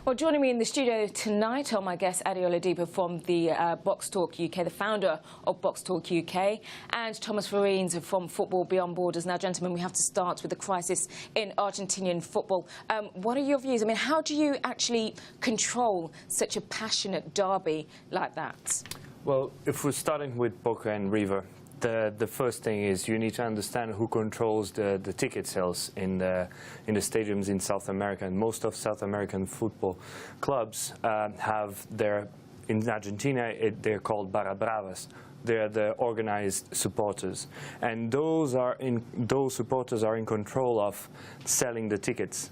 Well, joining me in the studio tonight are my guests, Oladipo from the BoxTalk UK, the founder of BoxTalk UK, and Thomas Farines from Football Beyond Borders. Now, gentlemen, we have to start with the crisis in Argentinian football. What are your views? I mean, how do you actually control such a passionate derby like that? Well, if we're starting with Boca and River, the first thing is you need to understand who controls the ticket sales in the stadiums in South America. And most of South American football clubs have their, in Argentina, they're called Barra Bravas. They're the organized supporters, and those supporters are in control of selling the tickets,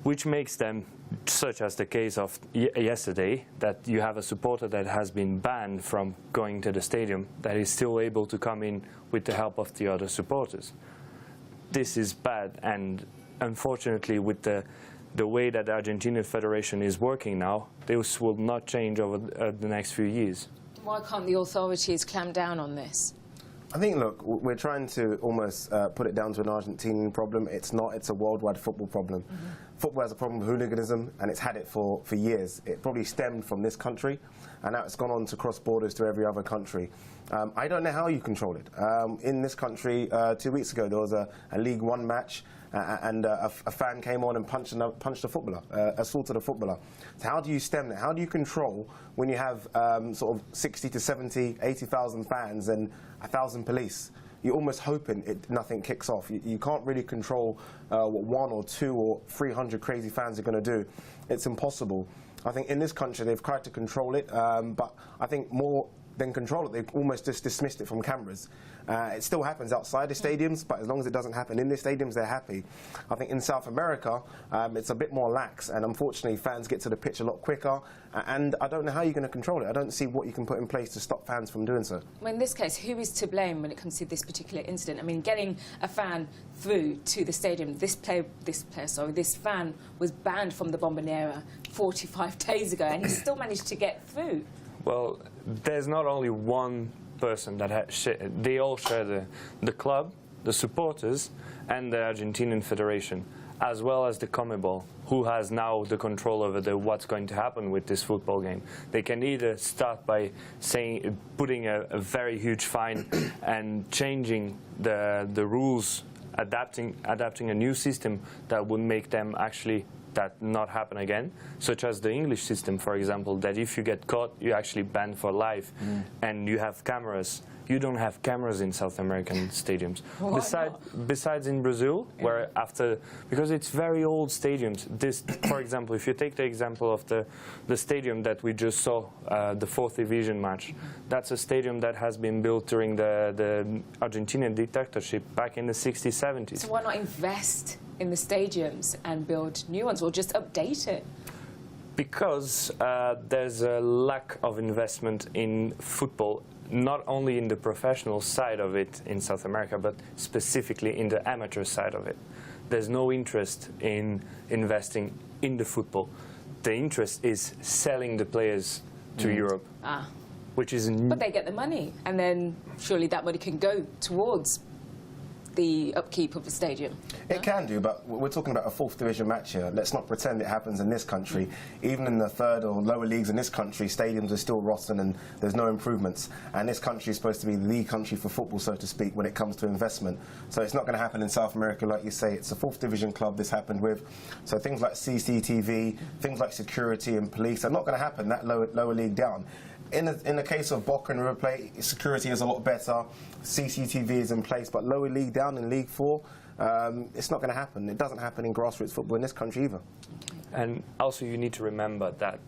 which makes them, such as the case of yesterday, that you have a supporter that has been banned from going to the stadium that is still able to come in with the help of the other supporters. This is bad, and unfortunately with the way that the Argentinian Federation is working now, this will not change over the next few years. Why can't the authorities clamp down on this? I think, look, we're trying to almost put it down to an Argentinian problem. It's not. It's a worldwide football problem. Football has a problem with hooliganism, and it's had it for years. It probably stemmed from this country, and now it's gone on to cross borders to every other country. I don't know how you control it. In this country, 2 weeks ago, there was a League One match, and a fan came on and punched a footballer, assaulted a footballer. So how do you stem that? How do you control when you have sort of 60 to 70, 80,000 fans and 1,000 police? You're almost hoping nothing kicks off. You can't really control what 1 or 2 or 300 crazy fans are going to do. It's impossible. I think in this country they've tried to control it, but I think more than control it, they've almost just dismissed it from cameras. It still happens outside the stadiums, but as long as it doesn't happen in the stadiums, they're happy. I think in South America, it's a bit more lax, and unfortunately fans get to the pitch a lot quicker, and I don't know how you're going to control it. I don't see what you can put in place to stop fans from doing so. Well, in this case, who is to blame when it comes to this particular incident? I mean, getting a fan through to the stadium, this fan was banned from the Bombonera 45 days ago, and he still managed to get through. Well, there's not only one person that they all share the club, the supporters, and the Argentinian Federation, as well as the CONMEBOL, who has now the control over what's going to happen with this football game. They can either start by putting a very huge fine and changing the rules, adapting a new system that would make them actually that not happen again, such as the English system, for example, that if you get caught, you're actually banned for life, and you have cameras. You don't have cameras in South American stadiums. Besides in Brazil, where because it's very old stadiums. This, for example, if you take the example of the stadium that we just saw, the 4th division match, that's a stadium that has been built during the Argentinian dictatorship back in the 60s, 70s. So why not invest in the stadiums and build new ones, or just update it? Because there's a lack of investment in football, not only in the professional side of it in South America, but specifically in the amateur side of it. There's no interest in investing in the football. The interest is selling the players to Europe, which is... But they get the money, and then surely that money can go towards the upkeep of the stadium. It can do, but we're talking about a 4th division match here. Let's not pretend it happens in this country. Even in the 3rd or lower leagues in this country, stadiums are still rotten and there's no improvements. And this country is supposed to be the country for football, so to speak, when it comes to investment. So it's not going to happen in South America, like you say. It's a 4th division club this happened with. So things like CCTV, things like security and police are not going to happen that lower league down. In the case of Boca and River Plate, security is a lot better, CCTV is in place, but lower league down in League 4, it's not going to happen. It doesn't happen in grassroots football in this country either. And also you need to remember that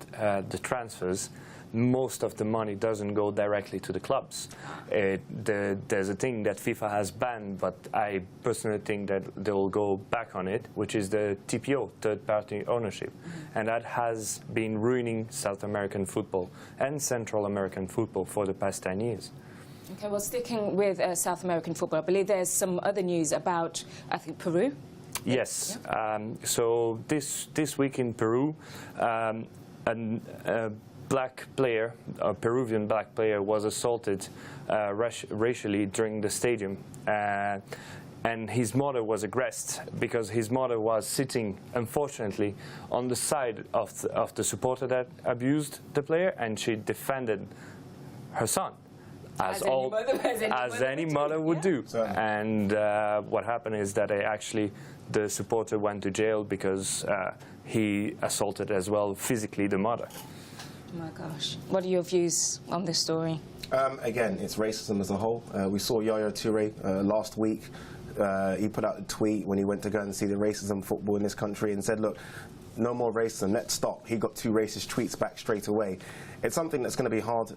the transfers, most of the money doesn't go directly to the clubs. There's a thing that FIFA has banned, but I personally think that they will go back on it, which is the TPO, third-party ownership. And that has been ruining South American football and Central American football for the past 10 years. Okay, well, sticking with South American football, I believe there's some other news about, I think, Peru? Yes. Yep. So this week in Peru, black player, a Peruvian black player, was assaulted racially during the stadium. and his mother was aggressed because his mother was sitting, unfortunately, on the side of the supporter that abused the player, and she defended her son. As any mother would do. Certainly. And what happened is that the supporter went to jail because he assaulted as well physically the mother. Oh my gosh. What are your views on this story? Again, it's racism as a whole. We saw Yaya Toure last week. He put out a tweet when he went to go and see the racism football in this country and said, look, no more racism, let's stop. He got 2 racist tweets back straight away. It's something that's going to be hard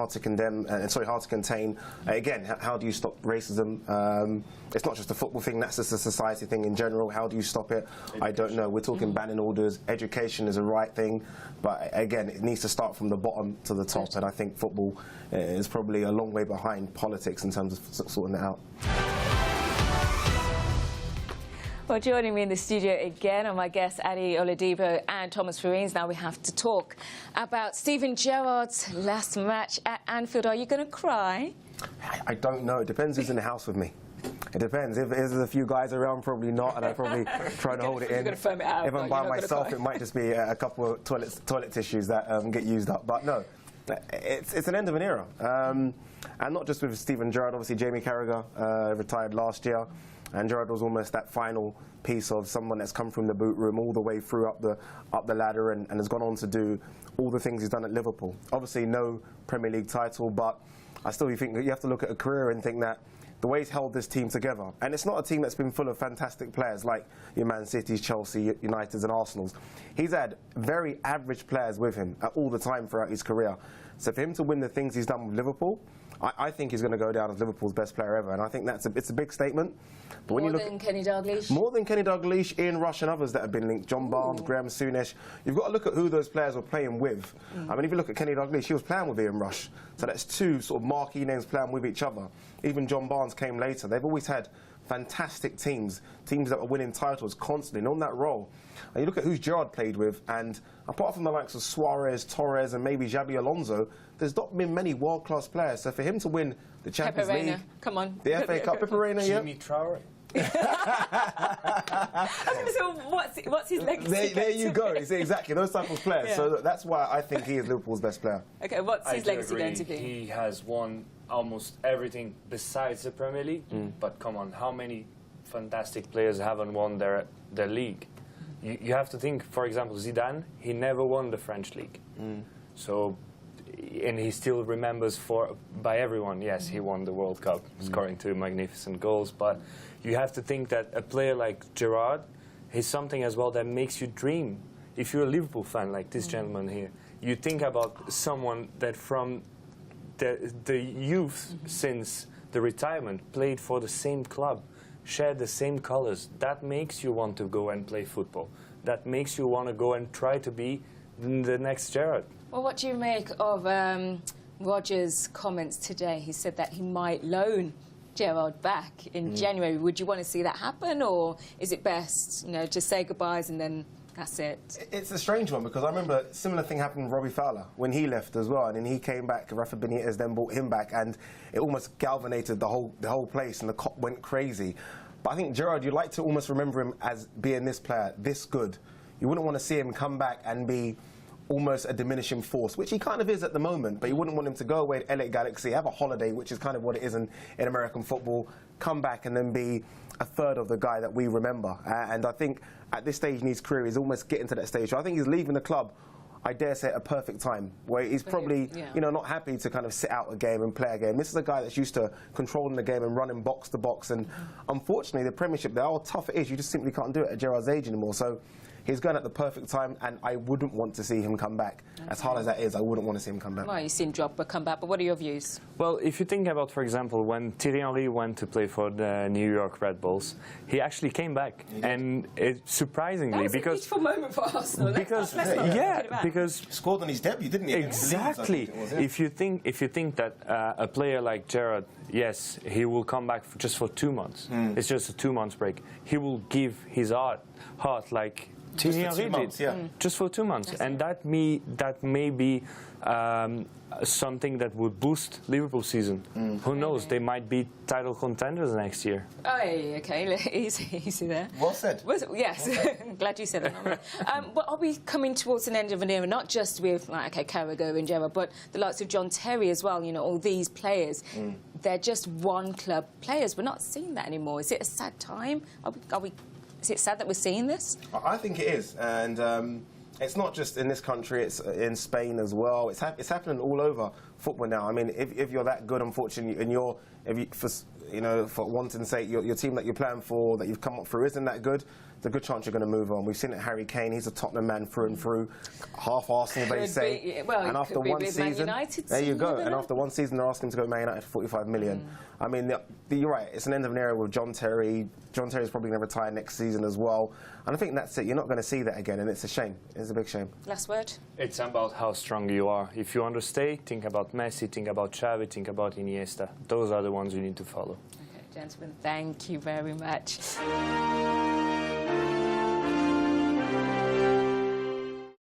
to condemn, hard to contain. Again, how do you stop racism? It's not just a football thing, that's just a society thing in general. How do you stop it? I don't know. We're talking banning orders. Education is a right thing, but again, it needs to start from the bottom to the top, and I think football is probably a long way behind politics in terms of sorting it out. Well, joining me in the studio again are my guests, Adi Oladipo and Thomas Farines. Now we have to talk about Steven Gerrard's last match at Anfield. Are you going to cry? I don't know. It depends who's in the house with me. It depends. If there's a few guys around, probably not, and I probably try to hold it in. You're going to firm it out. If I'm by myself, it might just be a couple of toilet tissues that get used up. But no, it's an end of an era. And not just with Steven Gerrard. Obviously, Jamie Carragher retired last year. And Gerrard was almost that final piece of someone that's come from the boot room all the way through up the ladder and has gone on to do all the things he's done at Liverpool. Obviously, no Premier League title, but I still think that you have to look at a career and think that the way he's held this team together, and it's not a team that's been full of fantastic players like your Man City's, Chelsea, United's and Arsenal's. He's had very average players with him at all the time throughout his career. So for him to win the things he's done with Liverpool, I think he's going to go down as Liverpool's best player ever, and I think it's a big statement. But when More you look than Kenny Dalglish? More than Kenny Dalglish, Ian Rush and others that have been linked, John Barnes, Graham Souness. You've got to look at who those players were playing with. I mean, if you look at Kenny Dalglish, he was playing with Ian Rush. So that's 2 sort of marquee names playing with each other. Even John Barnes came later. They've always had fantastic teams that were winning titles constantly, and on that role. And you look at who Gerrard played with, and apart from the likes of Suarez, Torres, and maybe Xabi Alonso, there's not been many world-class players. So for him to win the Champions League, come on, the FA Cup, Pepe Reina, yeah. Jimmy Traore. So what's his legacy? There you go. Exactly those type of players. Yeah. So that's why I think he is Liverpool's best player. Okay, what's his legacy going to be? He has won almost everything besides the Premier League. But come on, how many fantastic players haven't won their league? You have to think, for example, Zidane, he never won the French league. So, and he still remembers by everyone, yes, he won the World Cup, scoring 2 magnificent goals. But you have to think that a player like Gerrard is something as well that makes you dream. If you're a Liverpool fan, like this gentleman here, you think about someone that from the youth since the retirement played for the same club, shared the same colors. That makes you want to go and play football. That makes you want to go and try to be the next Gerrard. Well, what do you make of Roger's comments today? He said that he might loan Gerrard back in January. Would you want to see that happen, or is it best, to say goodbyes and then that's it? It's a strange one because I remember a similar thing happened with Robbie Fowler when he left as well, and then he came back. Rafa Benitez then brought him back, and it almost galvanized the whole place, and the cop went crazy. But I think Gerrard, you'd like to almost remember him as being this player, this good. You wouldn't want to see him come back and be almost a diminishing force, which he kind of is at the moment, but you wouldn't want him to go away to LA Galaxy, have a holiday, which is kind of what it is in American football, come back and then be a third of the guy that we remember. And I think at this stage in his career, he's almost getting to that stage. So I think he's leaving the club, I dare say, at a perfect time, where he's probably, not happy to kind of sit out a game and play a game. This is a guy that's used to controlling the game and running box to box. And unfortunately, the Premiership, how tough it is, you just simply can't do it at Gerrard's age anymore. So he's going at the perfect time, and I wouldn't want to see him come back. Okay. As hard as that is, I wouldn't want to see him come back. Well, you've seen Drogba come back, but what are your views? Well, if you think about, for example, when Thierry Henry went to play for the New York Red Bulls, he actually came back, and surprisingly, that was because a beautiful moment for Arsenal. Because scored on his debut, didn't he? Exactly. If you think that a player like Gerrard, yes, he will come back just for 2 months. It's just a 2 months break. He will give his heart like Thierry Henry did, just for 2 months, and that may be something that would boost Liverpool's season. Who knows? They might be title contenders next year. Oh, okay, easy there. Well said. Yes, glad you said that. But are we coming towards an end of an era, not just with, like, okay, Carragher and Gerrard, but the likes of John Terry as well, you know, all these players. They're just one-club players. We're not seeing that anymore. Is it a sad time? Is it sad that we're seeing this? I think it is, and it's not just in this country, it's in Spain as well. It's happening all over football now. I mean, if you're that good, unfortunately, and for wanting sake, your team that you're playing for, that you've come up through, isn't that good, there's a good chance you're going to move on. We've seen it, Harry Kane, he's a Tottenham man through and through, half Arsenal, they say. And after one season, there you go. And after one season, they're asking him to go to Man United for 45 million. I mean, you're right, it's an end of an era with John Terry. John Terry's probably going to retire next season as well. And I think that's it. You're not going to see that again, and it's a shame. It's a big shame. Last word? It's about how strong you are. If you understay, think about Messi, think about Xavi, think about Iniesta. Those are the ones you need to follow. Okay, gentlemen, thank you very much.